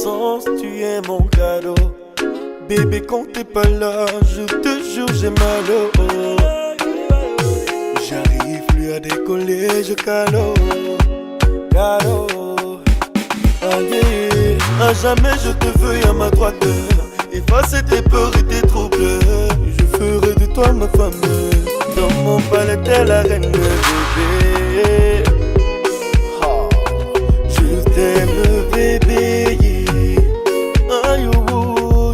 sens, tu es mon cadeau. Bébé, quand t'es pas là, je te jure, j'ai mal au haut. J'arrive plus à décoller, je calo. Allez, à jamais je te veux à ma droite. Effacer tes peurs et tes troubles. Je ferai de toi ma femme. Dans mon palais t'es la reine, bébé. Oh, je t'aime, bébé. Aïe, oh, oh, oh.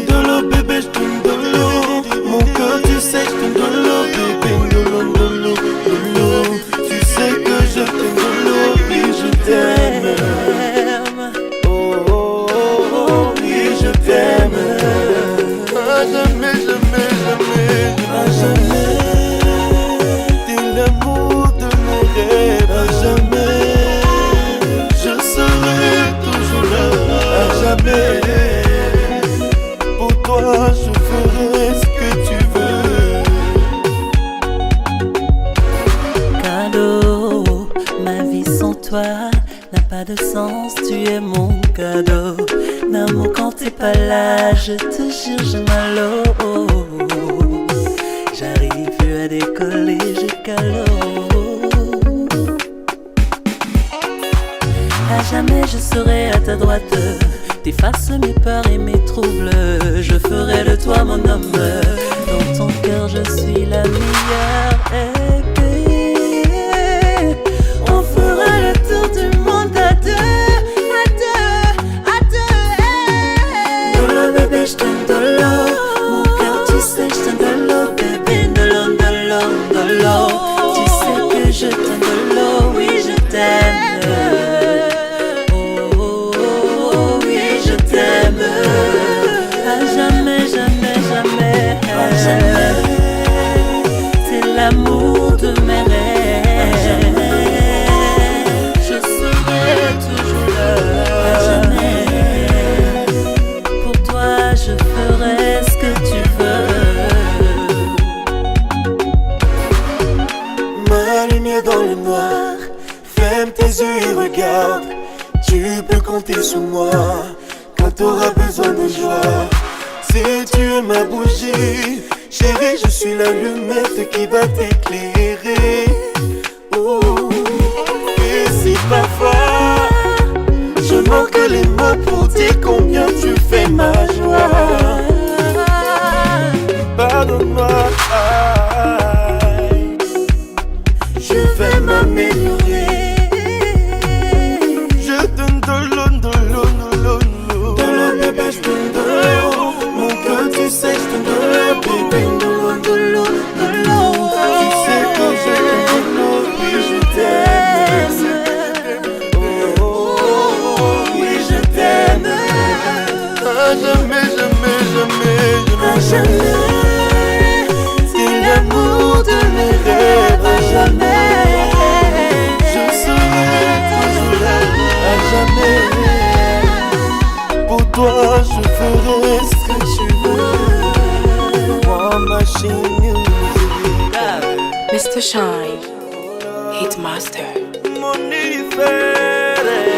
De l'eau, bébé, je t'aime de l'eau. Mon cœur, tu sais, je t'aime de l'eau, bébé. De l'eau. Tu sais que je t'aime de l'eau, oui, je t'aime. Oh, oh, oh, oui, je t'aime. À jamais, à jamais. T'es l'amour de mes rêves. À jamais, je serai toujours là. À jamais, pour toi je ferai ce que tu veux. Cadeau, ma vie sans toi n'a pas de sens, tu es mon cadeau. D'amour quand t'es pas là, je te jure j'ai mal au haut. J'arrive plus à décoller, je calo. À jamais je serai à ta droite. T'effaces mes peurs et mes troubles. Je ferai de toi mon homme. Dans ton cœur je suis la meilleure. On fera le tour du monde à deux. De l'eau bébé je t'aime de l'eau. Mon cœur tu sais je t'aime de l'eau bébé. De l'eau. Tu sais que je t'aime de l'eau, oui je t'aime. C'est l'amour de mes rêves. Je serai toujours là. À jamais, pour toi je ferai ce que tu veux. Ma lumière dans le noir, ferme tes yeux et regarde. Tu peux compter sur moi quand t'auras besoin de joie. Si tu es ma bougie, chérie, je suis l'allumette qui va t'éclairer. Oh. Et si parfois je manque les mots pour dire combien tu fais ma joie, pardonne-moi, je vais m'améliorer. Je donne de l'eau, bébé, je donne de l'eau. Tu sais, je te donne bébé, de l'eau. Tu sais que je t'aime de l'eau, oui, je t'aime. Oh, oui, je t'aime. À jamais. À jamais, c'est l'amour de mes rêves. À jamais, je serai toujours là. À jamais, pour toi, je ferai ce que tu veux. One Machine Music. Mr. Shine, Hitmaster. Money Ferrer,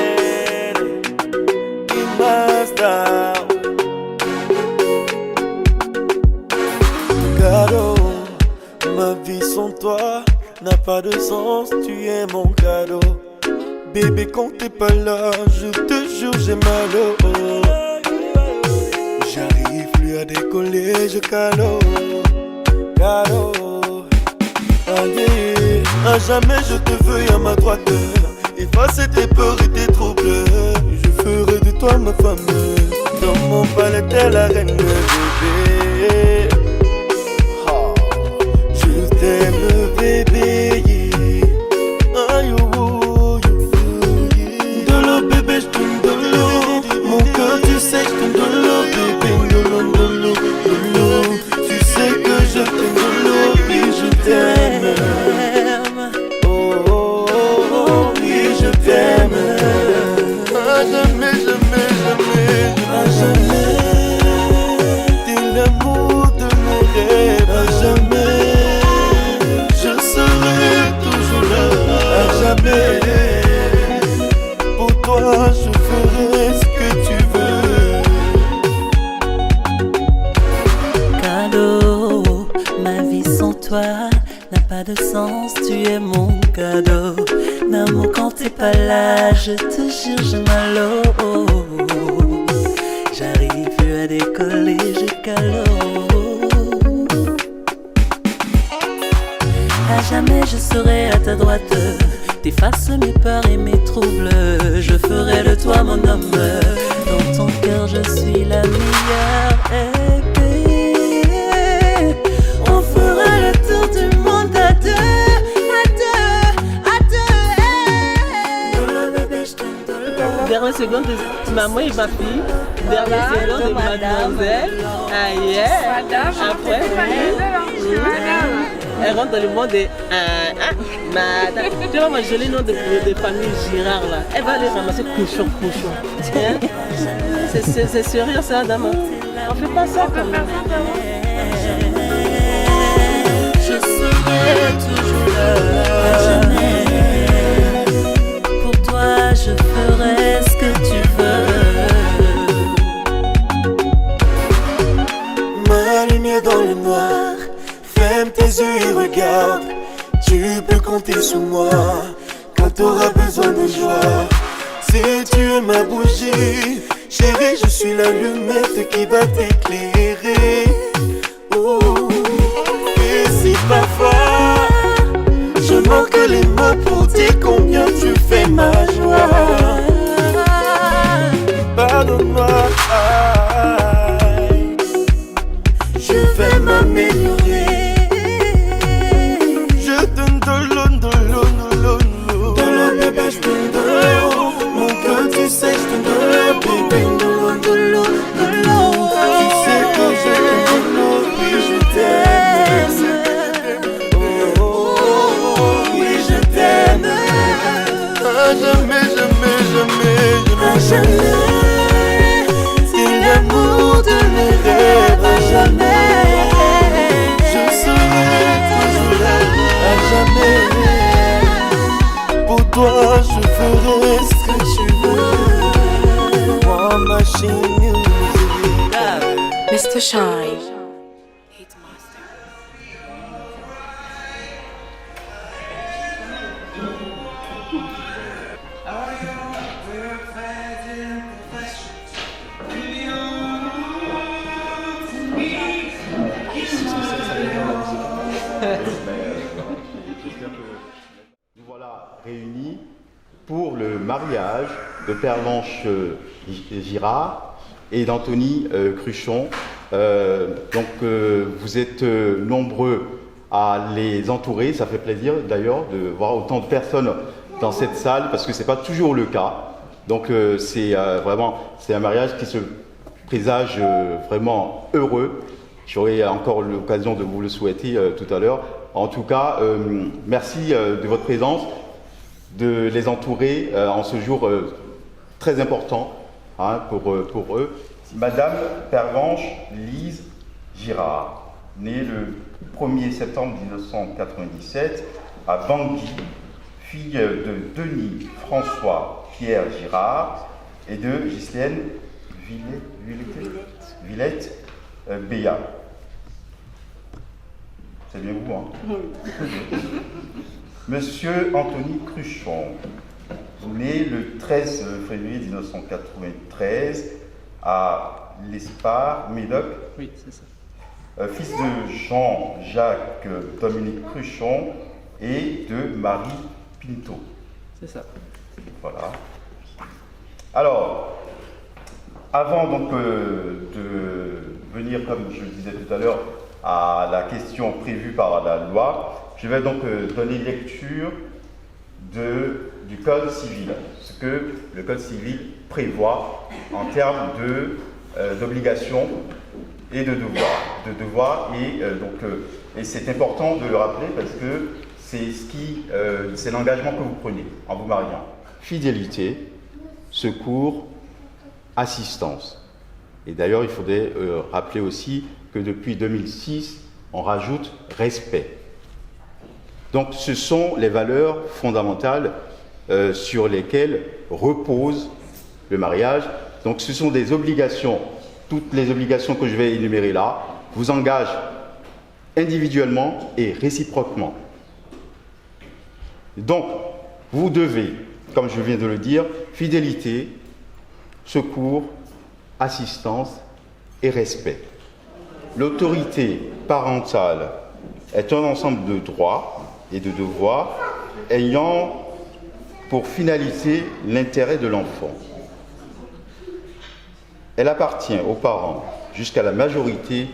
Hitmaster. Cadeau, ma vie sans toi n'a pas de sens, tu es mon cadeau. Bébé, quand t'es pas là, je te jure, j'ai mal au haut. J'arrive plus à décoller, je calo. Allez, à jamais je te veux à ma droite. Effacer tes peurs et tes troubles. Je ferai de toi ma femme. Dans mon palais t'es la reine, bébé. Oh, je t'aime, bébé. Aïe, oh, oh, oh. De l'eau, bébé, je t'aime de l'eau. Mon cœur, tu sais, je t'aime de l'eau, bébé. De l'eau. Tu sais que je t'aime de l'eau, oui, je t'aime. Oh, oh, oh, oui, je t'aime. À jamais, à jamais. toi n'a pas de sens, tu es mon cadeau. D'amour quand t'es pas là, je te jure j'ai mal au haut. J'arrive plus à décoller, je calo. À jamais je serai à ta droite, t'effaces mes peurs et mes troubles. Je ferai de toi mon homme, dans ton cœur je suis la meilleure. On fera le tour du monde à deux, à deux, à deux. Dernière seconde de maman et ma fille. Dernière seconde de mademoiselle. Aïe. Après, elle rentre dans le monde de madame. Tu vois, moi, joli nom de famille Girard là. Elle va aller ramasser cochon. Hein? C'est sérieux ça, dame. On fait pas ça comme ça. Je serai toujours là. Jamais. Pour toi, je ferai ce que tu veux. Ma lumière dans le noir, ferme tes yeux et regarde. Tu peux compter sur moi quand t'auras besoin de joie. Si tu es ma bougie, chérie, je suis l'allumette qui va t'éclairer. Oh. Et si parfois je manque les mots pour dire combien tu fais ma joie, pardonne-moi, je vais m'améliorer. Je donne de l'eau, bébé, je donne de l'eau. Mon cœur, tu sais, je donne de l'eau, bébé, de l'eau. Tu sais que je donne de l'eau, oui, je t'aime. Oh, oui, je t'aime. À jamais, À jamais, c'est l'amour de mes rêves. À jamais, je serai toujours là. À jamais, pour toi, je ferai ce que tu veux. Moi, machine music. Mr. Shine, Hitmaster. Nous voilà réunis pour le mariage de Pervenche Girard et d'Anthony Cruchon. Vous êtes nombreux à les entourer. Ça fait plaisir d'ailleurs de voir autant de personnes dans cette salle parce que ce n'est pas toujours le cas. Donc c'est un mariage qui se présage vraiment heureux. J'aurai encore l'occasion de vous le souhaiter tout à l'heure. En tout cas, merci de votre présence, de les entourer en ce jour très important pour eux. Madame Pervenche Lise Girard, née le 1er septembre 1997 à Bangui, fille de Denis François Pierre Girard et de Ghislaine Villette Béat. C'est bien vous, hein? Monsieur Anthony Cruchon, né le 13 février 1993 à l'Espard, Médoc. Oui, c'est ça. Fils de Jean-Jacques Dominique Cruchon et de Marie Pinto. C'est ça. Voilà. Alors, avant donc de venir, comme je le disais tout à l'heure, à la question prévue par la loi, je vais donc donner lecture du Code civil, ce que le Code civil prévoit en termes d'obligations et de devoirs. Et c'est important de le rappeler parce que c'est l'engagement que vous prenez en vous mariant. Fidélité, secours, assistance. Et d'ailleurs, il faudrait rappeler aussi que depuis 2006, on rajoute respect. Donc ce sont les valeurs fondamentales sur lesquelles repose le mariage. Donc ce sont des obligations, toutes les obligations que je vais énumérer là, vous engagent individuellement et réciproquement. Donc, vous devez, comme je viens de le dire, fidélité, secours, assistance et respect. L'autorité parentale est un ensemble de droits et de devoirs ayant pour finalité l'intérêt de l'enfant. Elle appartient aux parents jusqu'à la majorité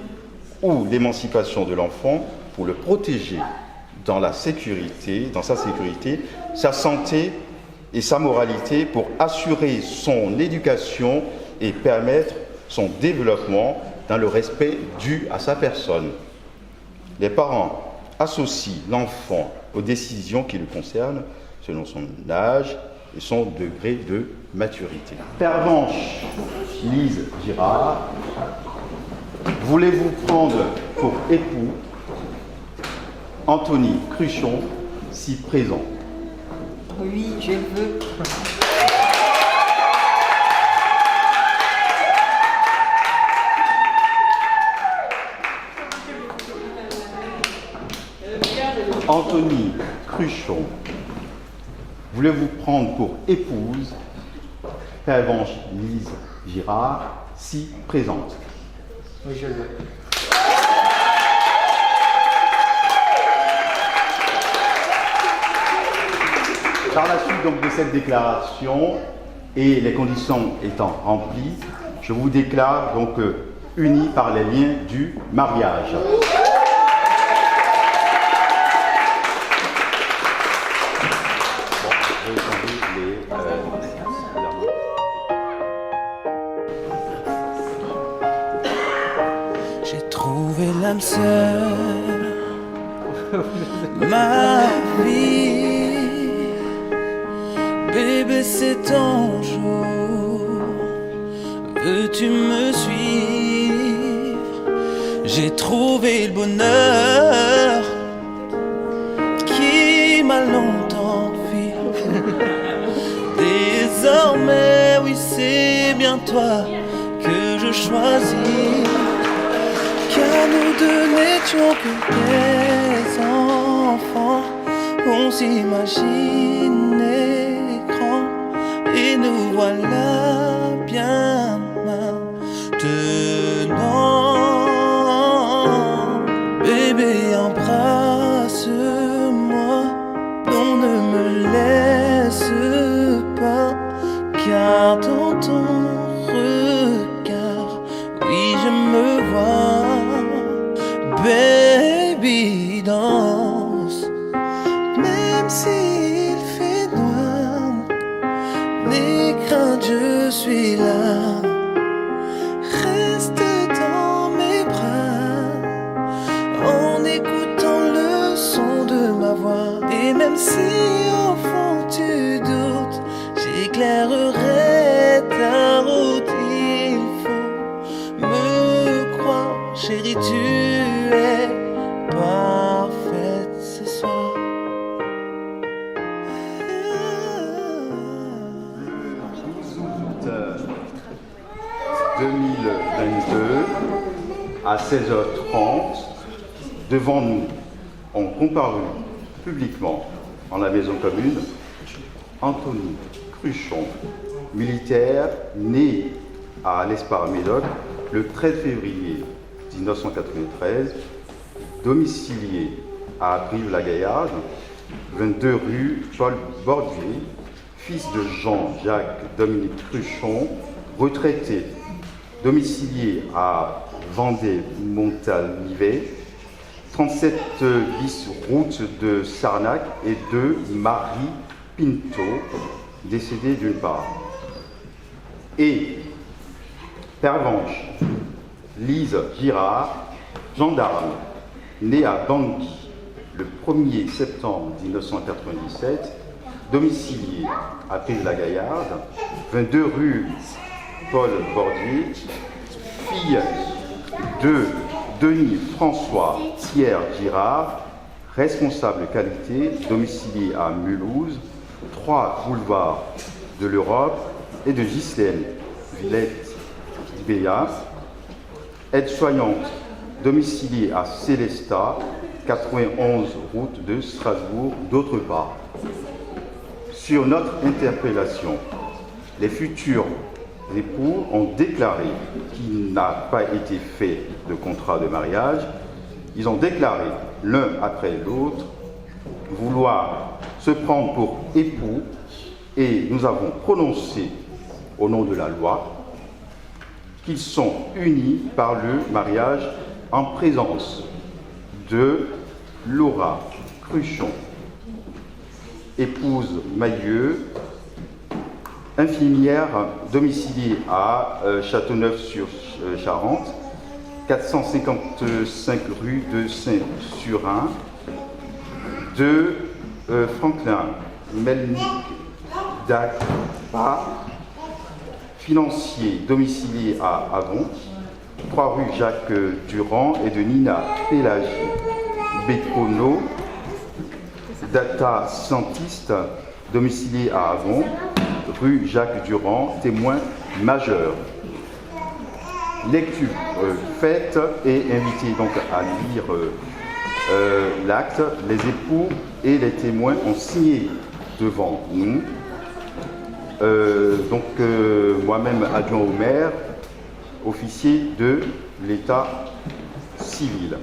ou l'émancipation de l'enfant pour le protéger dans sa sécurité, sa santé et sa moralité, pour assurer son éducation et permettre son développement dans le respect dû à sa personne. Les parents associent l'enfant aux décisions qui le concernent selon son âge et son degré de maturité. Pervenche Lise Girard, voulez-vous prendre pour époux Anthony Cruchon, si présent? Oui, je veux. Anthony Cruchon, voulez-vous prendre pour épouse Pervenche Lise Girard, si présente? Oui, je le veux. Par la suite donc de cette déclaration et les conditions étant remplies, je vous déclare donc unis par les liens du mariage. J'ai trouvé l'âme sœur, ma vie. Bébé, c'est ton jour. Veux-tu me suivre? J'ai trouvé le bonheur qui m'a longtemps fui. Désormais, oui, c'est bien toi que je choisis. Car nous deux n'étions que des enfants. On s'imaginait grand et nous voilà bien maintenant. Bébé, embrasse-moi, non, ne me laisse pas, car dans ton regard, oui, je me vois. Baby, danse, même s'il fait noir, n'aie crainte, je suis là. Reste dans mes bras, en écoutant le son de ma voix. Et même si au fond tu doutes, j'éclairerai ta route. Il faut me croire, chérie, tu es parfaite ce soir. 2022, à 16h30, devant nous ont comparu publiquement en la maison commune Anthony Cruchon, militaire né à l'Espar-Médoc le 13 février 1993, domicilié à Brive-la-Gaillarde, 22 rue Paul Bordier, fils de Jean-Jacques Dominique Cruchon, retraité, domicilié à Vendée-Montalivet, 37 bis route de Sarnac, et de Marie Pinto, décédée d'une part. Et Pervenche Lise Girard, gendarme, née à Bangui le 1er septembre 1997, domicilié à Brive-la-Gaillarde, 22 rue Paul Bordier, fille de Denis François Pierre Girard, responsable qualité, domicilié à Mulhouse, 3 boulevard de l'Europe, et de Ghislaine Villette Béat, aide-soignante domicilié à Célestat, 91 route de Strasbourg, d'autre part. Sur notre interpellation, les futurs époux ont déclaré qu'il n'a pas été fait de contrat de mariage. Ils ont déclaré l'un après l'autre vouloir se prendre pour époux et nous avons prononcé au nom de la loi qu'ils sont unis par le mariage en présence de Laura Cruchon, épouse Mailleux, infirmière domiciliée à Châteauneuf-sur-Charente, 455 rue de Saint-Surin, de Franklin Melnick Dagba, financier domicilié à Avon, 3 rue Jacques Durand, et de Nina Pélagie Bécono, data scientiste domicilié à Avon, rue Jacques Durand, témoin majeur. Lecture faite et invité donc à lire l'acte. Les époux et les témoins ont signé devant nous. Moi-même adjoint au maire, officier de l'état civil.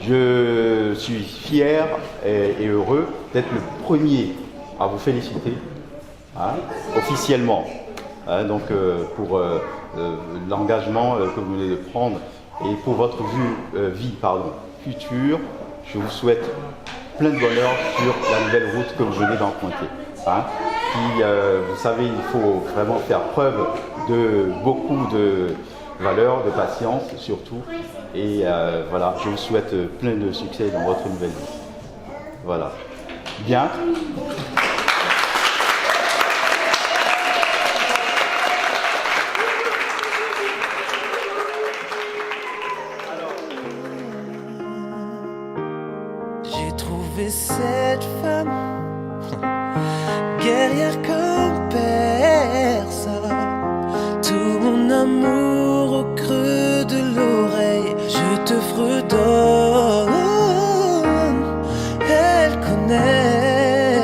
Je suis fier et heureux d'être le premier à vous féliciter officiellement pour l'engagement que vous venez de prendre et pour votre vie future. Je vous souhaite plein de bonheur sur la nouvelle route que vous venez d'emprunter. Vous savez, il faut vraiment faire preuve de beaucoup de valeur, de patience surtout. Et voilà, je vous souhaite plein de succès dans votre nouvelle vie. Voilà. Bien. J'ai trouvé cette femme guerrière comme personne. Tout mon amour au creux de l'oreille, je te fredonne. Elle connaît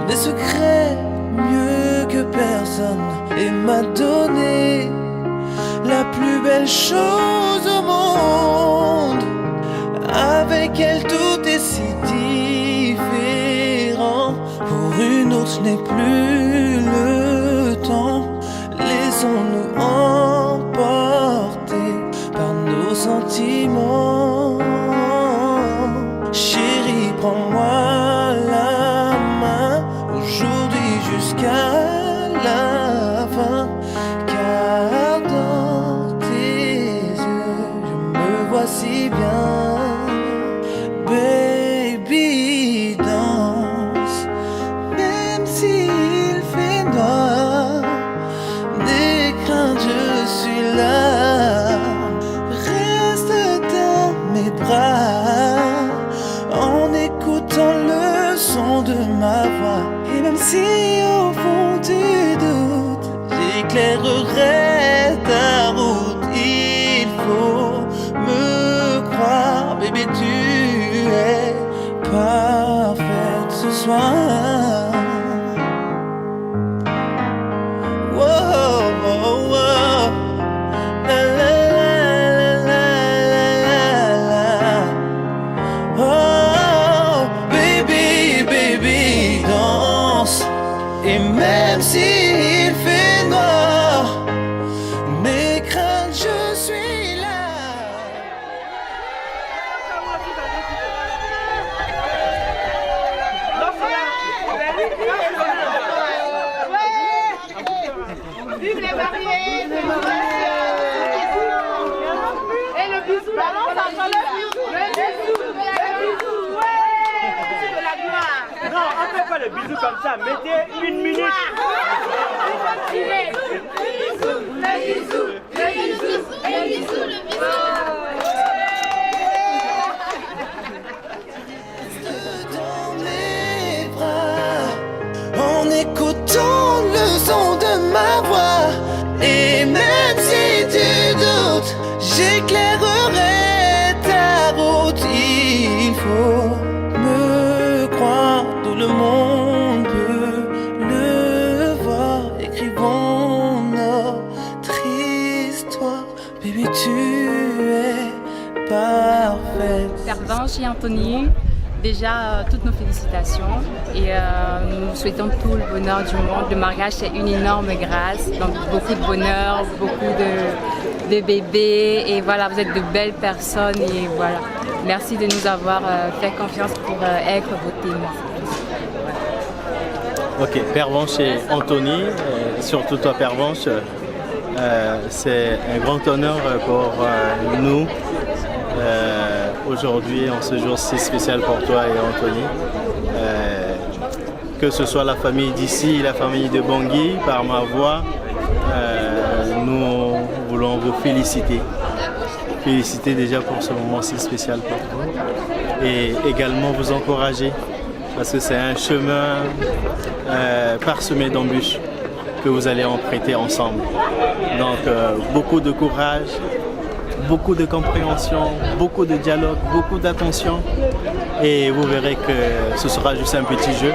les secrets mieux que personne et m'a donné la plus belle chose au monde. Avec elle tout est si différent. Pour une autre je n'ai plus le temps. Laissons-nous emporter par nos sentiments. Chérie, prends-moi la main aujourd'hui jusqu'à la fin. Car dans tes yeux je me vois si bien. Baby, danse, même s'il fait noir. N'aie crainte, je suis là. Reste dans mes bras en écoutant le son de ma voix. Et même si au fond tu doutes, j'éclairerai ta route. Il faut me croire, bébé, tu es parfaite ce soir. Wow, wow, wow. La, la, la, la, la, la. Oh, baby, baby, danse. Et même s'il fait noir, n'aie crainte, je suis là. Vive les mariés, vive les mariés. Et le bisou, balance entre le bisou, le bisou, ouais. De la gloire. Non, on ne fait pas le bisou comme ça, mettez 1 minute. Le bisou, le bisou, le bisou, le bisou, le bisou. Dans mes bras, en écoutant le son de ma voix. Et même si tu doutes, baby tu es parfaite. Pervenche et Anthony, déjà toutes nos félicitations et nous vous souhaitons tout le bonheur du monde. Le mariage c'est une énorme grâce, donc beaucoup de bonheur, beaucoup de bébés et voilà, vous êtes de belles personnes et voilà. Merci de nous avoir fait confiance pour être vos témoins. Ok, Pervenche et Anthony, surtout toi Pervenche, c'est un grand honneur pour nous aujourd'hui en ce jour si spécial pour toi et Anthony. Que ce soit la famille d'ici, la famille de Bangui, par ma voix, nous voulons vous féliciter. Féliciter déjà pour ce moment si spécial pour vous et également vous encourager parce que c'est un chemin parsemé d'embûches que vous allez emprunter ensemble. Donc beaucoup de courage, beaucoup de compréhension, beaucoup de dialogue, beaucoup d'attention et vous verrez que ce sera juste un petit jeu.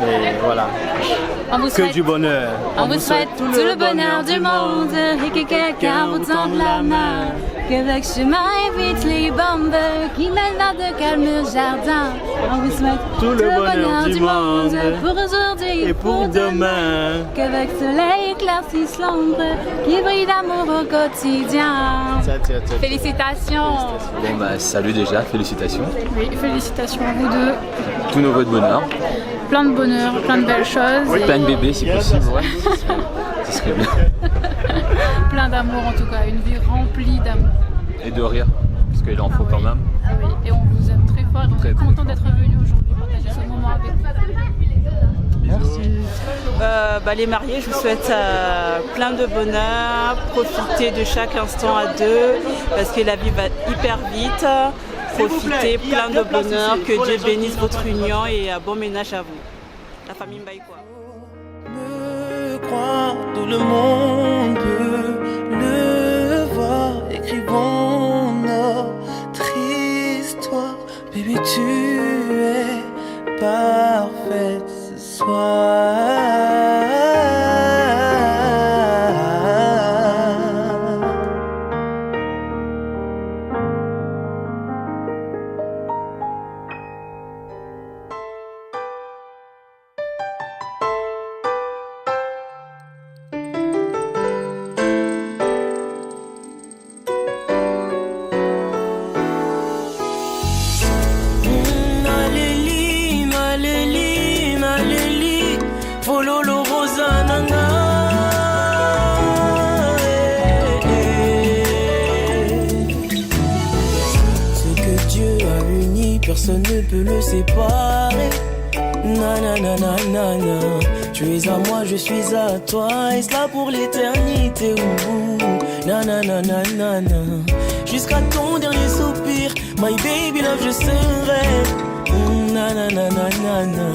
Et voilà. Que du bonheur. On vous souhaite tout le bonheur du monde et que quelqu'un vous tende la main. Que votre chemin évite les bombes qui mènent vers de calmes jardins. On vous souhaite tout le bonheur du monde pour aujourd'hui et pour demain. Que votre soleil éclaircisse l'ombre qui brille d'amour au quotidien. Félicitations. Bon bah salut déjà, félicitations. Oui, félicitations à vous deux. Tous nos voeux de bonheur. Plein de bonheur, plein de belles choses. Oui, plein de bébés si possible, ouais. Ce serait bien. Plein d'amour en tout cas, une vie remplie d'amour. Et de rire, parce qu'il en faut quand même. Ah oui, et on vous aime très fort et on est content d'être venu aujourd'hui partager ce moment avec vous. Merci. Les mariés, je vous souhaite plein de bonheur, profitez de chaque instant à deux, parce que la vie va hyper vite. Profitez, plein de bonheur, que Dieu bénisse votre union et bon ménage à vous. La famille Mbaïkoa. Me croire, tout le monde peut le voir. Écrivons notre histoire. Baby, tu es parfaite ce soir. Personne ne peut le séparer. Na na na na na na. Tu es à moi, je suis à toi, et cela pour l'éternité. Na na na na na na. Jusqu'à ton dernier soupir, my baby love, je serai. Na na na na na na.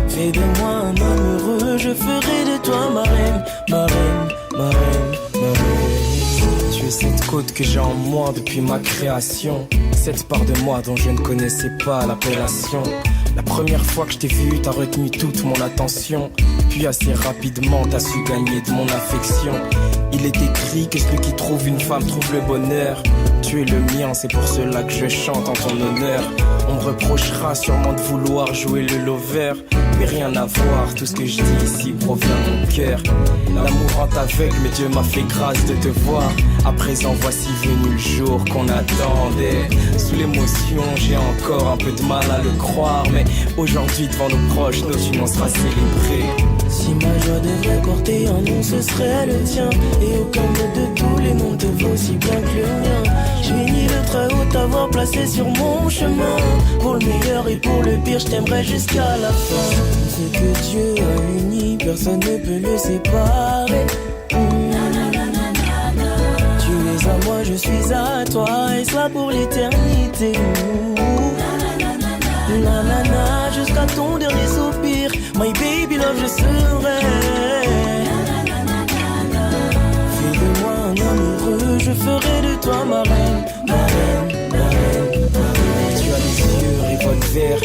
Fais de moi un homme heureux, je ferai de toi ma reine, ma reine, ma reine, ma reine. Tu es cette côte que j'ai en moi depuis ma création. Cette part de moi dont je ne connaissais pas l'appellation. La première fois que je t'ai vu, t'as retenu toute mon attention. Puis assez rapidement, t'as su gagner de mon affection. Il est écrit que celui qui trouve une femme trouve le bonheur. Tu es le mien, c'est pour cela que je chante en ton honneur. On me reprochera sûrement de vouloir jouer le lover, mais rien à voir, tout ce que je dis ici provient de mon cœur. L'amour rend aveugle, mais Dieu m'a fait grâce de te voir. À présent voici venu le jour qu'on attendait. Sous l'émotion j'ai encore un peu de mal à le croire, mais aujourd'hui devant nos proches notre union sera célébrée. Si ma joie devait porter un nom, ce serait le tien. Et aucun de tous les noms te vaut si bien que le mien. Je bénis le très haut t'avoir placé sur mon chemin. Pour le meilleur et pour le pire, je t'aimerai jusqu'à la fin. Ce que Dieu a uni, personne ne peut le séparer. Tu es à moi, je suis à toi, et cela pour l'éternité. Na na na, jusqu'à ton dernier soupir, my baby love, je serai. Fais de moi un homme heureux, je ferai de toi ma reine, ma reine, ma reine, ma reine. Tu as les yeux revolver,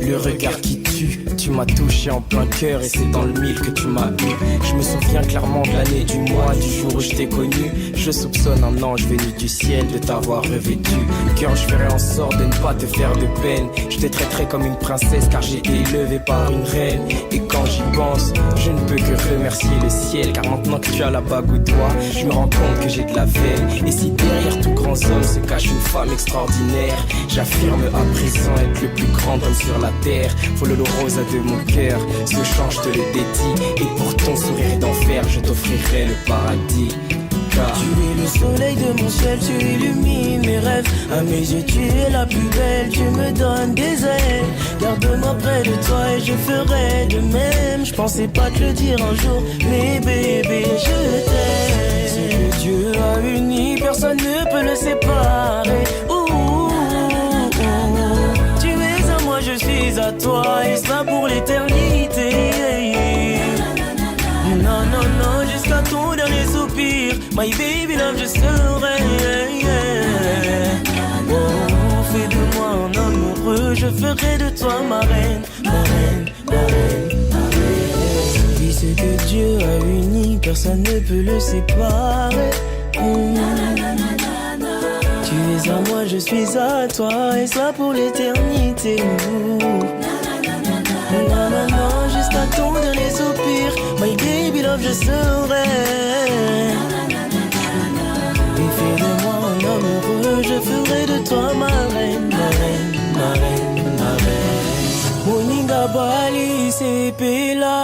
le regard qui tue. Tu m'as touché en plein cœur et c'est dans le mille que tu m'as eu. Je me souviens clairement de l'année, du mois, du jour où je t'ai connu. Je soupçonne un ange venu du ciel de t'avoir revêtu. Cœur, je ferai en sorte de ne pas te faire de peine. Je te traiterai comme une princesse car j'ai été élevé par une reine. Et quand j'y pense, je ne peux que remercier le ciel. Car maintenant que tu as la bague au doigt, je me rends compte que j'ai de la veine. Et si derrière tout grand homme se cache une femme extraordinaire, j'affirme à présent être le plus grand homme sur la terre. Follow le rosa de mon cœur, ce chant je te le dédie. Et pour ton sourire d'enfer, je t'offrirai le paradis. Car tu es le soleil de mon ciel, tu illumines mes rêves. À mes yeux tu es la plus belle, tu me donnes des ailes. Garde-moi près de toi et je ferai de même. Je pensais pas te le dire un jour, mais bébé je t'aime. Ce que Dieu a uni, personne ne peut le séparer. Tu es à moi, je suis à toi, et cela pour l'éternité. Non, non, non, jusqu'à ton dernier soupir. My baby love, je serai. Oh, fais de moi un amoureux, je ferai de toi ma reine. Ma reine, ma reine, ma reine. Oui, ce que Dieu a uni, personne ne peut le séparer. Tu es à moi, je suis à toi, et ça pour l'éternité. Non, non, non, jusqu'à ton dernier soupir. My baby love, je serai. Et fais de moi un homme heureux, je ferai de toi ma reine, ma reine, ma reine, ma reine. Moninga Bali, c'est Pela.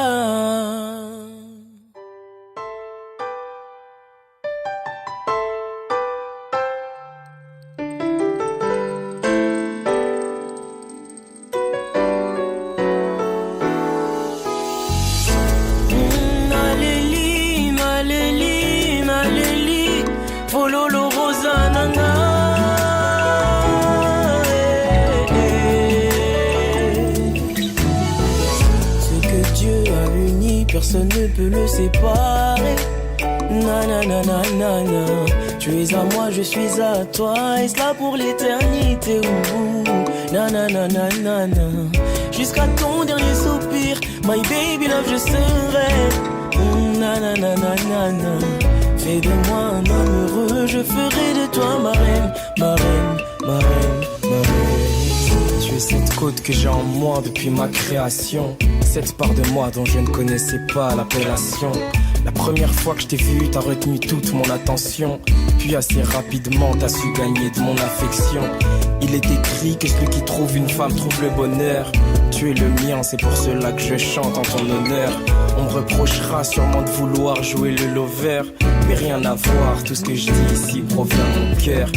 Personne ne peut le séparer. Na na na na na na. Tu es à moi, je suis à toi, et cela pour l'éternité. Na na na na na na. Jusqu'à ton dernier soupir, my baby love, je serai. Na na na na na na. Fais de moi un homme heureux, je ferai de toi ma reine, ma reine, ma reine, ma reine. Tu es cette côte que j'ai en moi depuis ma création. Cette part de moi dont je ne connaissais pas l'appellation. La première fois que je t'ai vu, t'as retenu toute mon attention. Puis assez rapidement, t'as su gagner de mon affection. Il est écrit que celui qui trouve une femme trouve le bonheur. Tu es le mien, c'est pour cela que je chante en ton honneur. On me reprochera sûrement de vouloir jouer le lover, mais rien à voir, tout ce que je dis ici provient de mon cœur.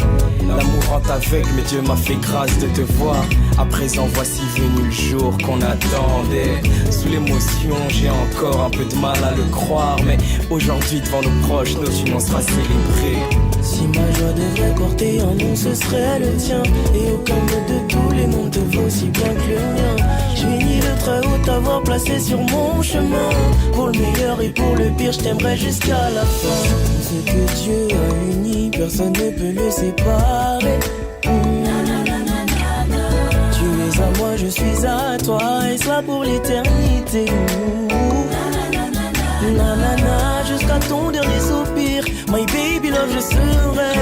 L'amour rend aveugle, mais Dieu m'a fait grâce de te voir. À présent voici venu le jour qu'on attendait. Sous l'émotion j'ai encore un peu de mal à le croire, mais aujourd'hui devant nos proches notre union sera célébrée. Si ma joie devait porter un nom, ce serait le tien. Et aucun de tous les mondes te vaut si bien que le mien. Je bénis le très haut t'avoir placé sur mon chemin. Pour le meilleur et pour le pire, je t'aimerai jusqu'à la fin. Ce que Dieu a uni, personne ne peut le séparer. Tu es à moi, je suis à toi, et cela pour l'éternité. Na na na, jusqu'à ton dernier soupir, my baby love, je serai.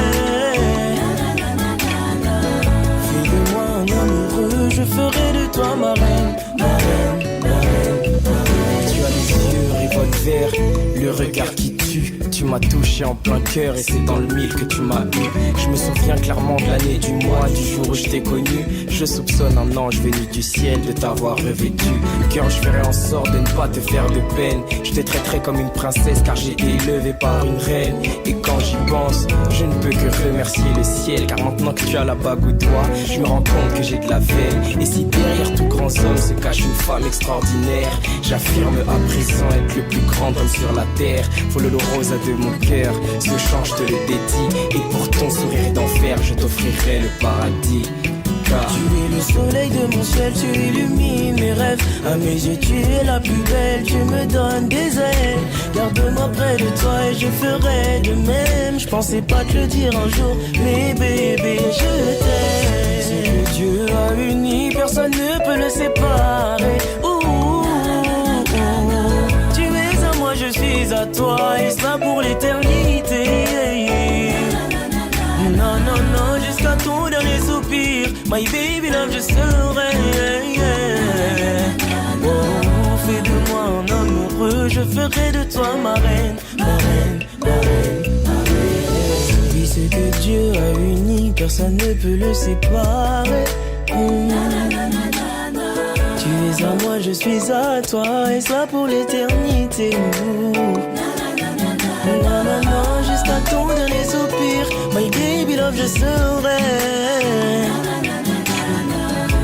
Fais de moi un homme heureux, je ferai de toi ma reine, ma reine, ma reine, ma reine. Tu as les yeux revolver, le regard qui tue. Tu m'as touché en plein cœur et c'est dans le mille que tu m'as eu. Je me souviens clairement de l'année, du mois, du jour où je t'ai connu. Je soupçonne un ange venu du ciel de t'avoir revêtu. Cœur, je ferai en sorte de ne pas te faire de peine. Je te traiterai comme une princesse car j'ai été élevé par une reine. Et quand j'y pense, je ne peux que remercier le ciel. Car maintenant que tu as la bague au doigt, je me rends compte que j'ai de la veine. Et si derrière tout grand homme se cache une femme extraordinaire, j'affirme à présent être le plus grand homme sur la terre. Follow le rosa de mon cœur, ce chant je te le dédie. Et pour ton sourire d'enfer, je t'offrirai le paradis. Car tu es le soleil de mon ciel, tu illumines mes rêves. À mes yeux tu es la plus belle, tu me donnes des ailes. Garde-moi près de toi et je ferai de même. Je pensais pas te le dire un jour, mais bébé je t'aime. Ce que Dieu a uni, personne ne peut le séparer. je suis à toi et cela pour l'éternité. Non, non, non, jusqu'à ton dernier soupir. My baby love, je serai. Oh, fais de moi un homme heureux, je ferai de toi ma reine, ma reine, ma reine, ma reine. Oui, ce que Dieu a uni, personne ne peut le séparer. Tu es à moi, je suis à toi, et cela pour l'éternité. Non, non, non, jusqu'à ton dernier soupir. My baby love, je serai.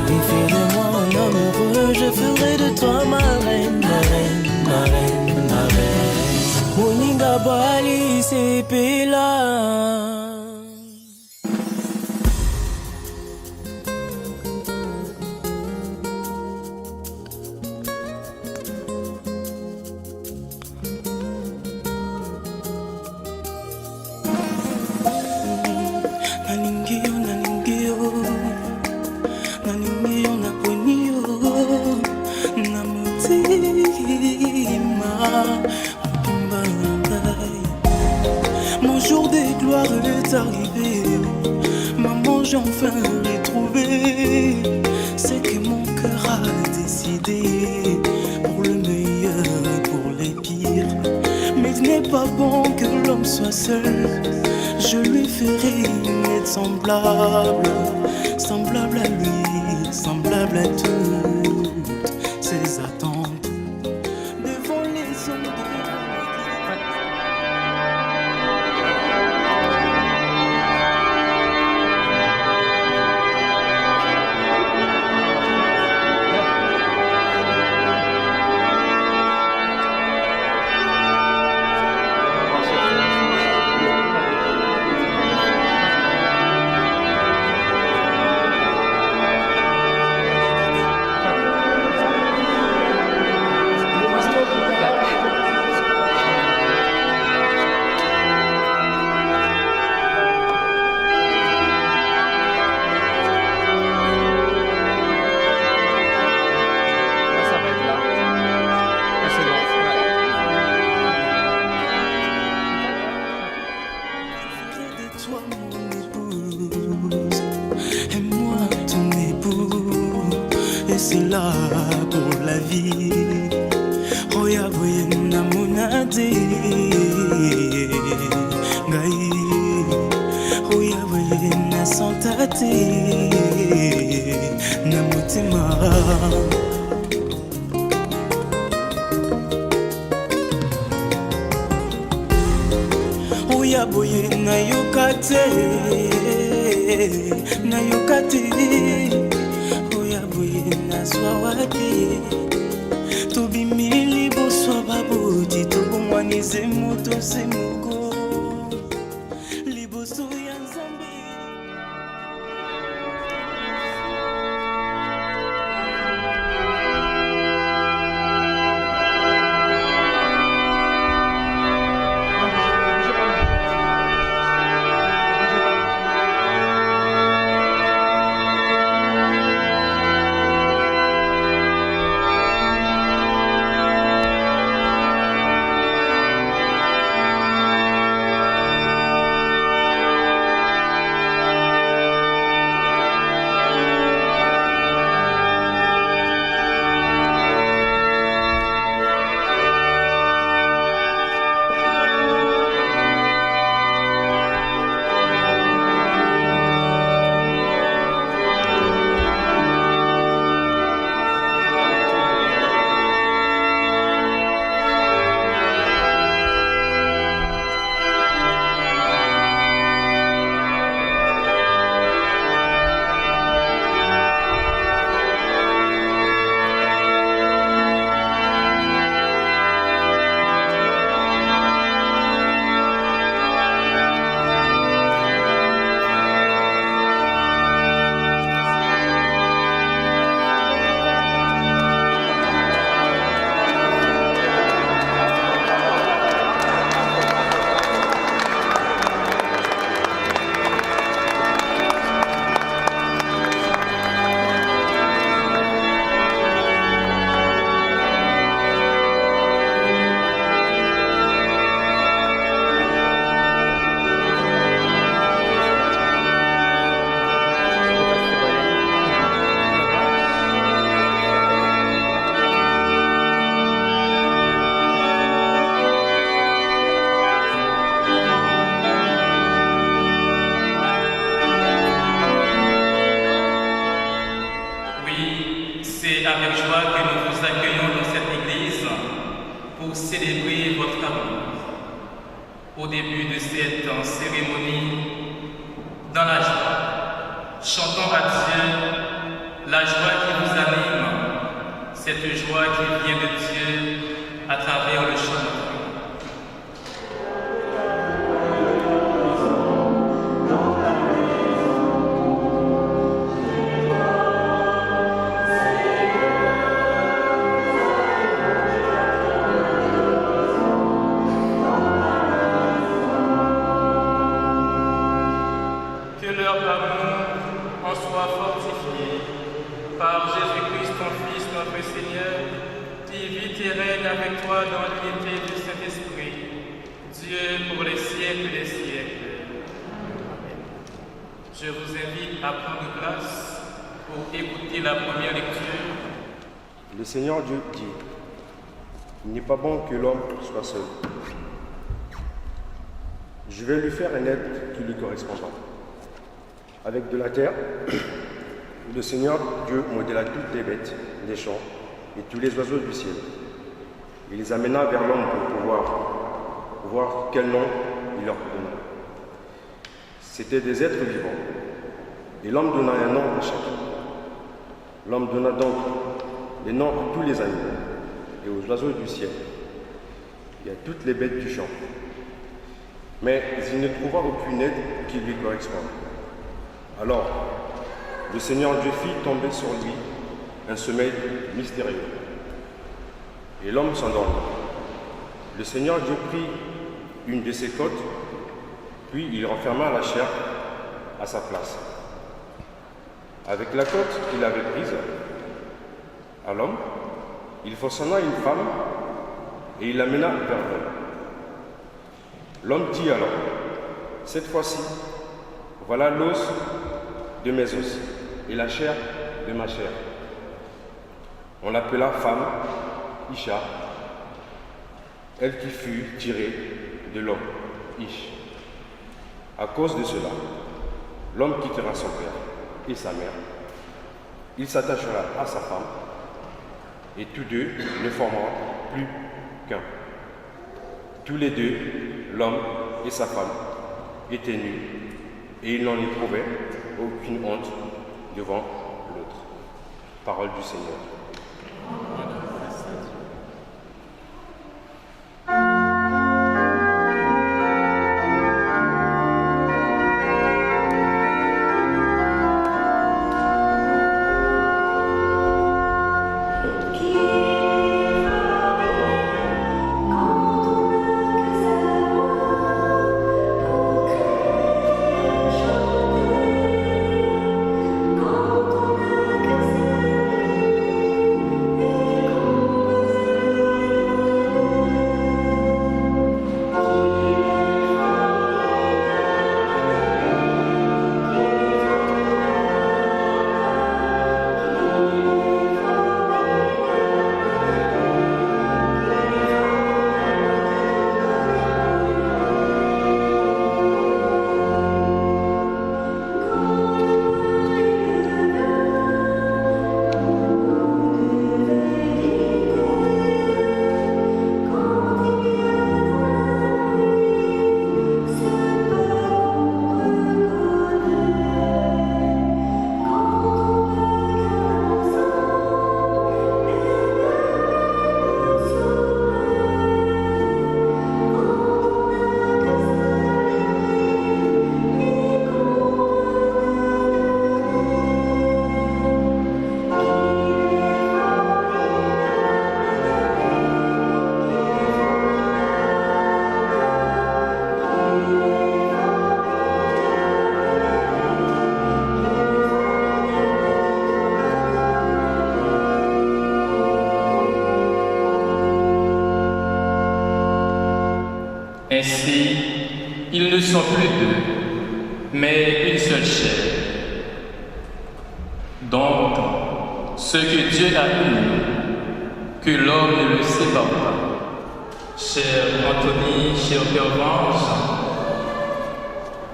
Et fais de moi un homme heureux, je ferai de toi ma reine, ma reine, ma reine, ma reine. Moninga Bali, c'est Pela. Mon jour de gloire est arrivé. Maman, j'ai enfin retrouvé ce que mon cœur a décidé. Pour le meilleur et pour les pires. Mais ce n'est pas bon que l'homme soit seul. Je lui ferai une aide semblable. Semblable à lui, semblable à toutes ses attentes. Devant les hommes de c'est là pour la vie. Oya boye na monade Gai Oya boye na santate Na motema Oya boye na yokate Na yokate Swawati Tobimili boswa baboti Tobomwanize moto semugo Liboso ya Nzambe. célébrer votre amour. Au début de cette cérémonie, dans la joie, chantons à Dieu la joie qui vous anime, cette joie qui vient de Dieu à travers le chant. Je vous invite à prendre place pour écouter la première lecture. Le Seigneur Dieu dit, il n'est pas bon que l'homme soit seul. Je vais lui faire un aide qui lui correspondra. Avec de la terre, le Seigneur Dieu modéla toutes les bêtes des champs et tous les oiseaux du ciel. Il les amena vers l'homme pour pouvoir voir quel nom il leur donna. C'étaient des êtres vivants. Et l'homme donna un nom à chacun. L'homme donna donc les noms à tous les animaux et aux oiseaux du ciel et à toutes les bêtes du champ. Mais il ne trouva aucune aide qui lui corresponde. Alors, le Seigneur Dieu fit tomber sur lui un sommeil mystérieux. Et l'homme s'endormit. Le Seigneur Dieu prit une de ses côtes, puis il renferma la chair à sa place. Avec la côte qu'il avait prise à l'homme, il façonna une femme et il l'amena vers l'homme. L'homme dit alors, cette fois-ci, voilà l'os de mes os et la chair de ma chair. On l'appela femme, Isha, elle qui fut tirée de l'homme, Ish. À cause de cela, l'homme quittera son père et sa mère. Il s'attachera à sa femme et tous deux ne formeront plus qu'un. Tous les deux, l'homme et sa femme, étaient nus et ils n'en éprouvaient aucune honte devant l'autre. Parole du Seigneur. Ainsi, ils ne sont plus deux, mais une seule chair. Donc, ce que Dieu a uni, que l'homme ne le sépare pas. Cher Anthony, cher Pervenche,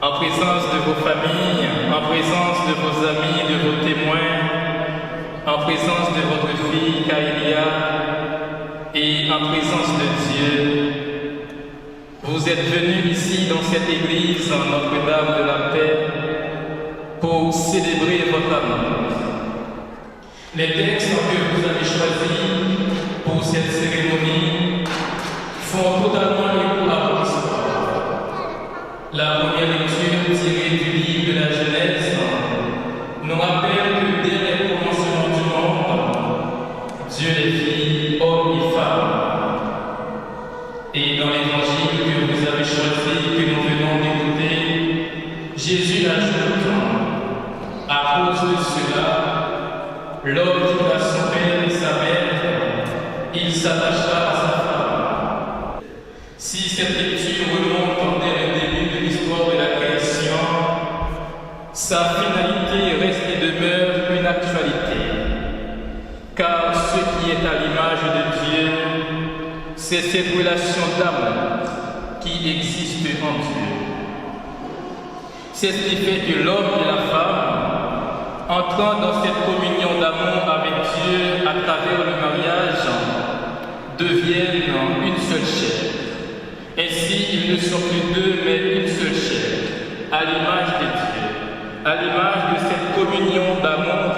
en présence de vos familles, en présence de vos amis, de vos témoins, en présence de votre fille Kaïlia et et en présence de Dieu. Vous êtes venus ici dans cette église en Notre-Dame de la Paix pour célébrer votre amour. Les textes que vous avez choisis pour cette cérémonie font totalement écho à votre histoire. La première lecture tirée du livre de la Genèse nous rappelle que dès les commencements du monde, Dieu les fit hommes et femmes. Et dans l'évangile que vous avez choisi, que nous venons d'écouter, Jésus ajoute: à cause de cela, l'homme dit à son père et sa mère, il s'attachera à sa femme. Si cette lecture remonte dès le début de l'histoire de la création, sa finalité reste et demeure une actualité. Car ce qui est à l'image de Dieu, c'est cette relation d'amour qui existe en Dieu. C'est ce qui fait que l'homme et la femme, entrant dans cette communion d'amour avec Dieu à travers le mariage, deviennent une seule chair. Ainsi, ils ne sont plus deux, mais une seule chair, à l'image de Dieu, à l'image de cette communion d'amour.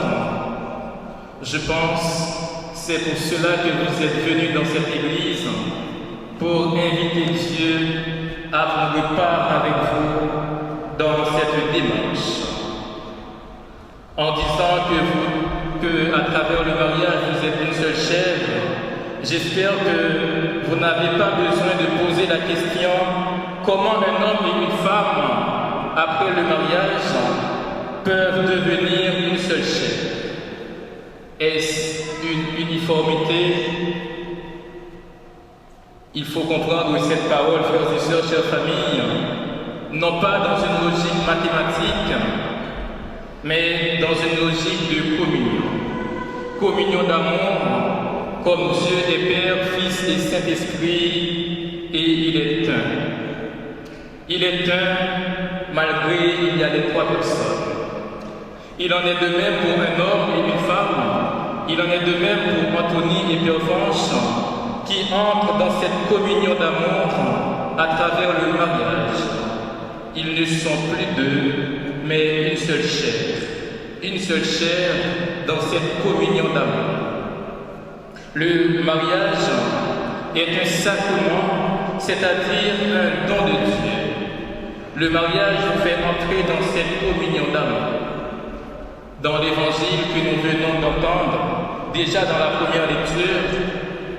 Je pense c'est pour cela que vous êtes venus dans cette église, pour inviter Dieu à prendre part avec vous dans cette démarche. En disant que à travers le mariage, vous êtes une seule chair, j'espère que vous n'avez pas besoin de poser la question comment un homme et une femme, après le mariage, peuvent devenir une seule chair. Est-ce une uniformité? Il faut comprendre cette parole, frères et sœurs, chères familles, non pas dans une logique mathématique, mais dans une logique de communion. Communion d'amour, comme Dieu est Père, Fils et Saint-Esprit, et il est un. Il est un, malgré il y a les trois personnes. Il en est de même pour un homme et une femme. Il en est de même pour Anthony et Pervenche, qui entrent dans cette communion d'amour à travers le mariage. Ils ne sont plus deux, mais une seule chair. Une seule chair dans cette communion d'amour. Le mariage est un sacrement, c'est-à-dire un don de Dieu. Le mariage vous fait entrer dans cette communion d'amour. Dans l'évangile que nous venons d'entendre, déjà dans la première lecture,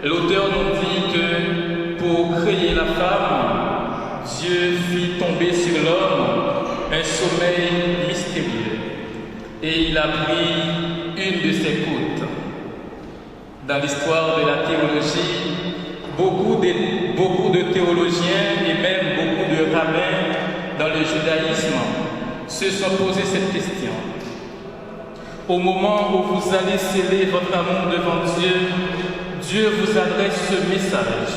l'auteur nous dit que pour créer la femme, Dieu fit tomber sur l'homme un sommeil mystérieux et il a pris une de ses côtes. Dans l'histoire de la théologie, beaucoup de théologiens et même beaucoup de rabbins dans le judaïsme se sont posé cette question. Au moment où vous allez sceller votre amour devant Dieu, Dieu vous adresse ce message.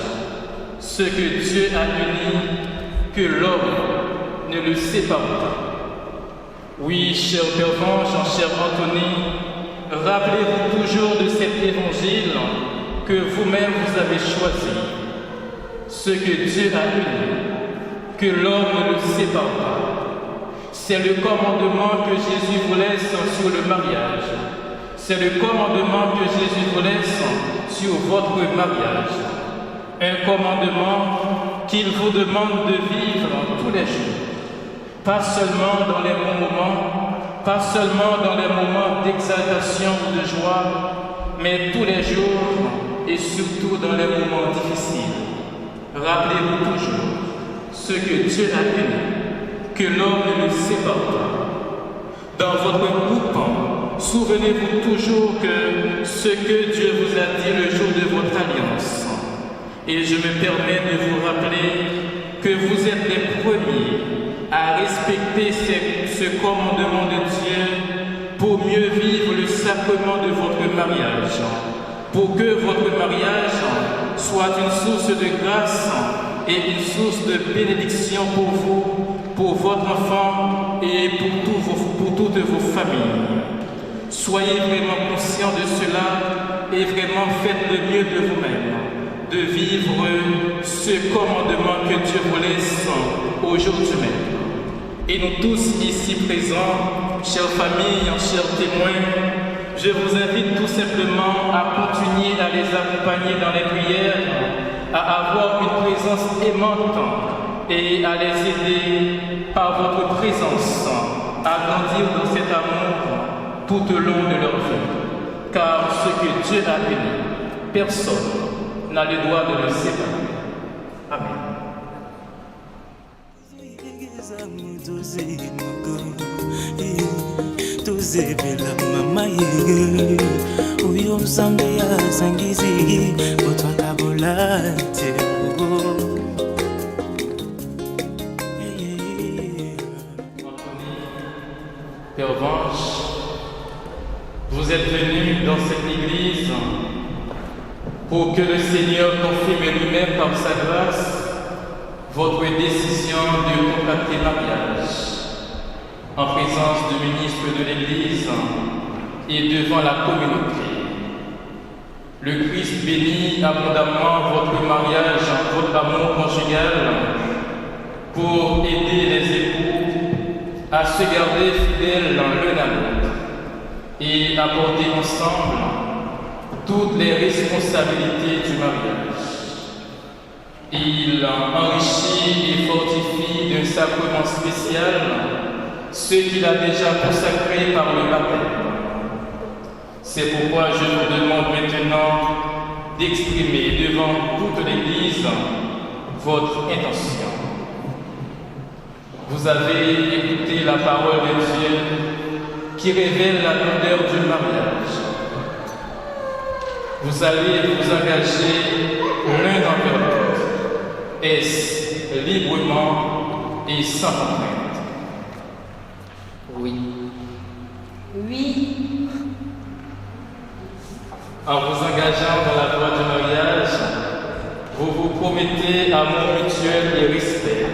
Ce que Dieu a uni, que l'homme ne le sépare pas. Oui, cher Pervenche, cher Anthony, rappelez-vous toujours de cet évangile que vous-même vous avez choisi. Ce que Dieu a uni, que l'homme ne le sépare pas. C'est le commandement que Jésus vous laisse sur le mariage. C'est le commandement que Jésus vous laisse sur votre mariage. Un commandement qu'il vous demande de vivre tous les jours. Pas seulement dans les bons moments, pas seulement dans les moments d'exaltation ou de joie, mais tous les jours et surtout dans les moments difficiles. Rappelez-vous toujours ce que Dieu a uni, que l'homme ne le sépare pas. Dans votre groupe, souvenez-vous toujours que ce que Dieu vous a dit le jour de votre alliance. Et je me permets de vous rappeler que vous êtes les premiers à respecter ce commandement de Dieu pour mieux vivre le sacrement de votre mariage, pour que votre mariage soit une source de grâce et une source de bénédiction pour vous, pour votre enfant et pour toutes vos familles. Soyez vraiment conscients de cela et vraiment faites le mieux de vous-même. de vivre ce commandement que Dieu vous laisse aujourd'hui même. Et nous tous ici présents, chères familles, chers témoins, je vous invite tout simplement à continuer à les accompagner dans les prières, à avoir une présence aimante et à les aider par votre présence à grandir dans cet amour tout au long de leur vie. Car ce que Dieu a béni, personne n'a le droit de le séparer. Amen. tuzebela mama ye uyo mzambe ya sangizi botwaka bolate Père Vanche, vous êtes venu dans cette église pour que le Seigneur confirme lui-même par sa grâce votre décision de contracter mariage en présence du ministre de l'Église et devant la communauté. Le Christ bénit abondamment votre mariage, votre amour conjugal pour aider les époux à se garder fidèles l'un à l'autre et à porter ensemble toutes les responsabilités du mariage. Il enrichit et fortifie d'un sacrement spécial ceux qu'il a déjà consacrés par le baptême. C'est pourquoi je vous demande maintenant d'exprimer devant toute l'Église votre intention. Vous avez écouté la parole de Dieu qui révèle la grandeur du mariage. Vous allez vous engager l'un envers l'autre. Est-ce librement et sans contrainte? Oui. Oui. En vous engageant dans la voie du mariage, vous vous promettez amour mutuel et respect.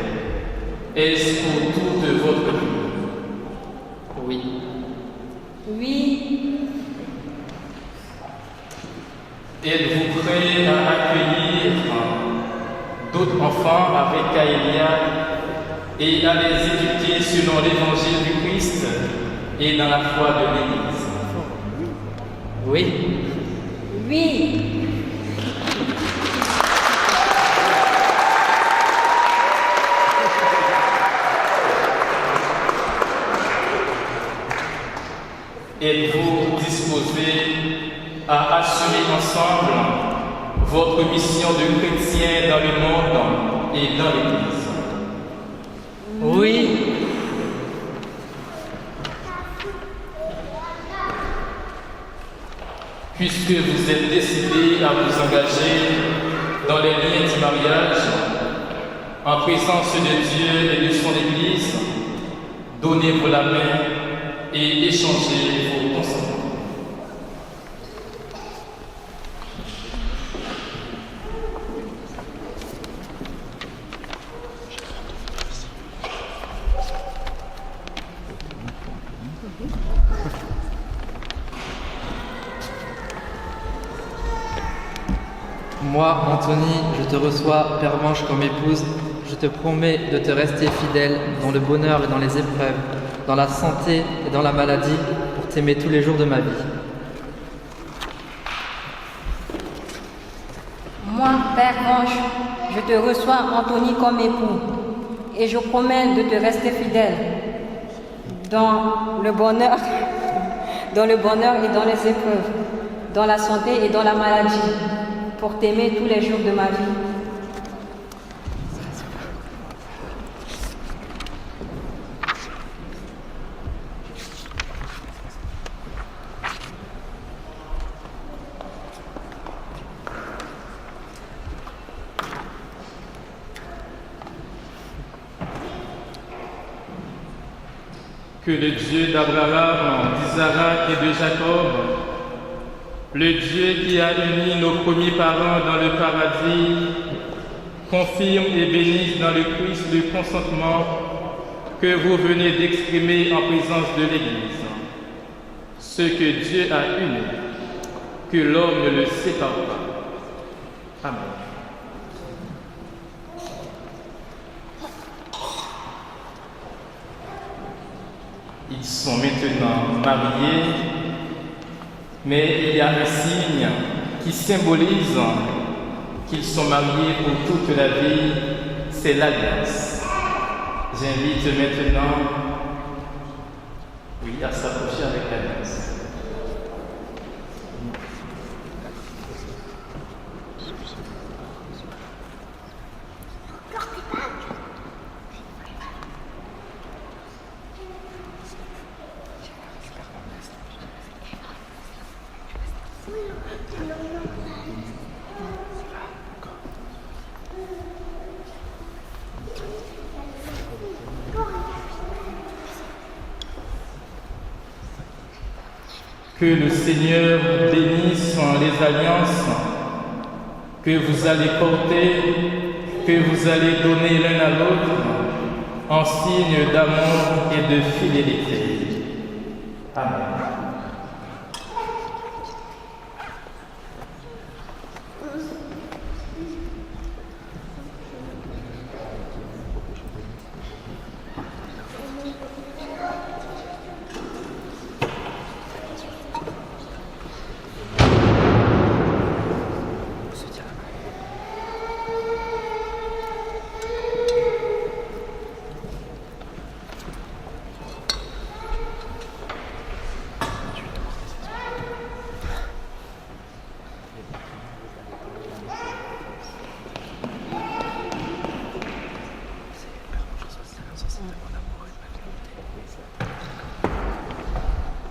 Est-ce pour toute votre vie? Oui. Oui. Êtes-vous prêt à accueillir d'autres enfants avec Caïlia et à les éduquer selon l'évangile du Christ et dans la foi de l'Église? Oui. Oui. Êtes-vous disposé à assurer ensemble votre mission de chrétien dans le monde et dans l'Église? Oui. Puisque vous êtes décidé à vous engager dans les liens du mariage, en présence de Dieu et de son Église, donnez-vous la main et échangez vos consentements. Moi, Anthony, je te reçois, Père Vanche, comme épouse. Je te promets de te rester fidèle dans le bonheur et dans les épreuves, dans la santé et dans la maladie, pour t'aimer tous les jours de ma vie. Moi, Père Vanche, je te reçois, Anthony, comme époux, et je promets de te rester fidèle dans le bonheur et dans les épreuves, dans la santé et dans la maladie, pour t'aimer tous les jours de ma vie. Que le Dieu d'Abraham, d'Isaac et de Jacob, le Dieu qui a uni nos premiers parents dans le paradis, confirme et bénisse dans le Christ le consentement que vous venez d'exprimer en présence de l'Église. Ce que Dieu a uni, que l'homme ne le sépare pas. Amen. Ils sont maintenant mariés, mais il y a un signe qui symbolise qu'ils sont mariés pour toute la vie, c'est l'alliance. J'invite maintenant, oui, à s'approcher avec l'alliance. Que le Seigneur bénisse les alliances que vous allez porter, que vous allez donner l'un à l'autre en signe d'amour et de fidélité. Amen.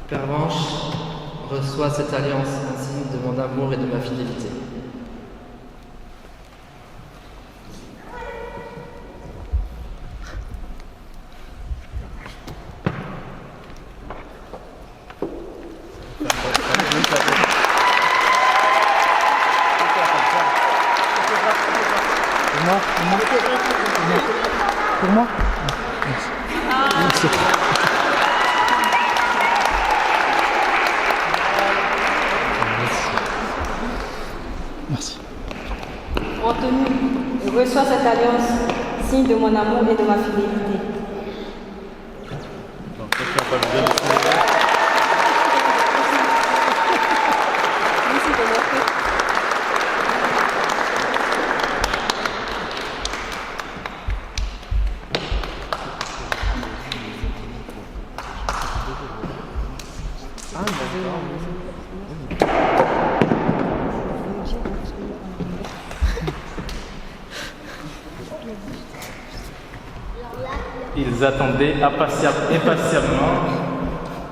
Pervenche, reçois cette alliance en signe de mon amour et de ma fidélité. Pour moi. Merci. Merci. Anthony, je reçois cette alliance, signe de mon amour et de ma fidélité. Ils attendaient impatiemment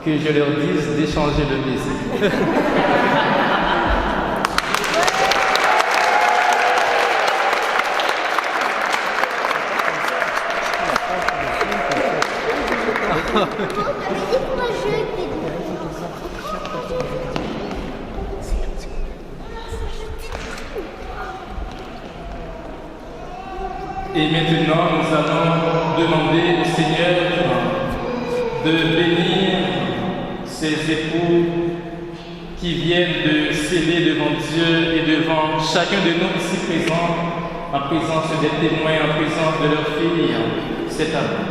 que je leur dise d'échanger le baiser. Et maintenant, nous allons demander au Seigneur de bénir ces époux qui viennent de sceller devant Dieu et devant chacun de nous ici présents, en présence des témoins, en présence de leurs filles, cet amour.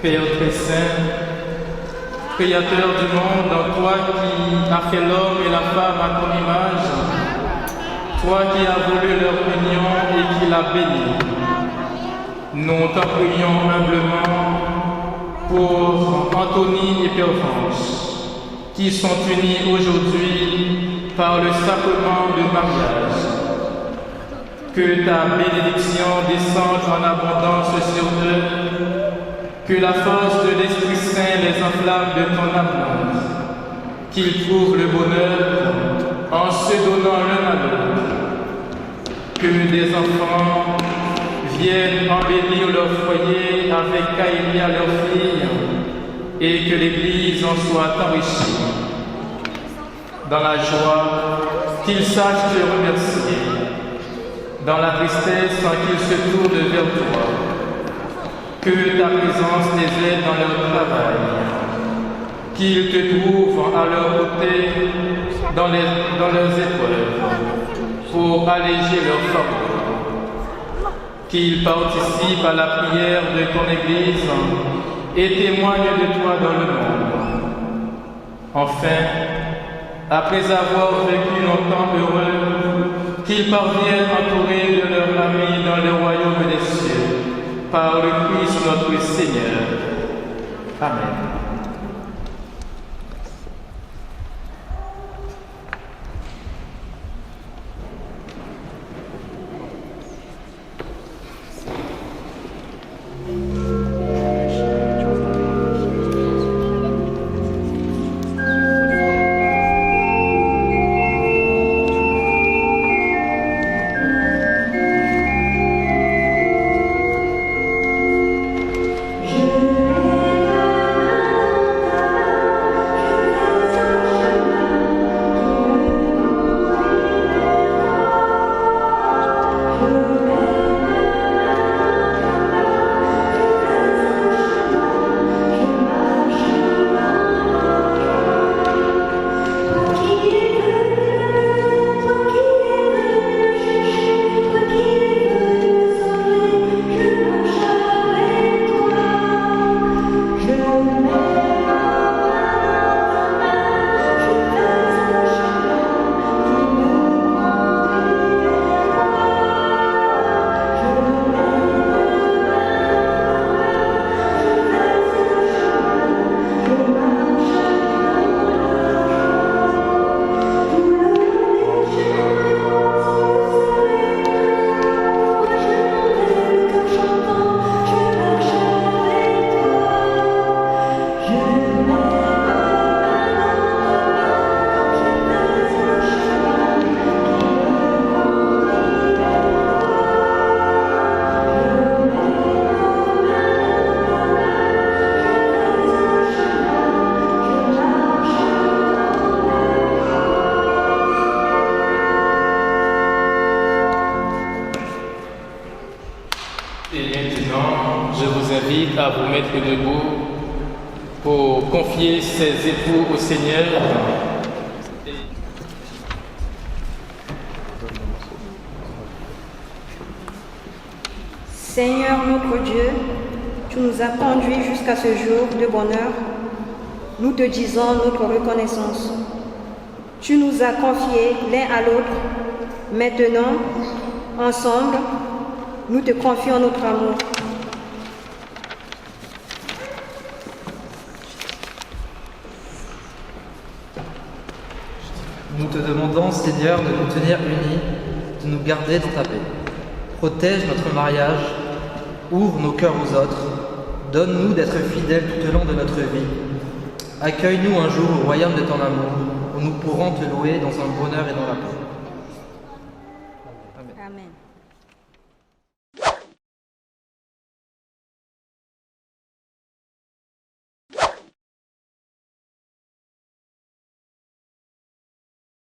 Père très saint, Créateur du monde, toi qui as fait l'homme et la femme à ton image, toi qui as voulu leur union et qui l'as bénie, nous t'en prions humblement pour Anthony et Pervenche, qui sont unis aujourd'hui par le sacrement du mariage. Que ta bénédiction descende en abondance sur eux, que la force de l'Esprit Saint les enflamme de ton amour, qu'ils trouvent le bonheur en se donnant l'un à l'autre, que des enfants viennent embellir leur foyer avec Kaélia leur fille, et que l'Église en soit enrichie. Dans la joie, qu'ils sachent te remercier, dans la tristesse, sans qu'ils se tournent vers toi. Que ta présence les aide dans leur travail, qu'ils te trouvent à leur côté dans leurs épreuves, pour alléger leur fardeau. Qu'ils participent à la prière de ton Église et témoignent de toi dans le monde. Enfin, après avoir vécu longtemps heureux, qu'ils parviennent entourés de leurs amis dans le royaume des cieux, par le Christ notre Seigneur. Amen. À vous mettre debout pour confier ces époux au Seigneur. Seigneur notre Dieu, tu nous as conduits jusqu'à ce jour de bonheur. Nous te disons notre reconnaissance. Tu nous as confiés l'un à l'autre. Maintenant, ensemble, nous te confions notre amour. Nous te demandons, Seigneur, de nous tenir unis, de nous garder dans ta paix. Protège notre mariage, ouvre nos cœurs aux autres, donne-nous d'être fidèles tout au long de notre vie. Accueille-nous un jour au royaume de ton amour, où nous pourrons te louer dans un bonheur et dans la paix.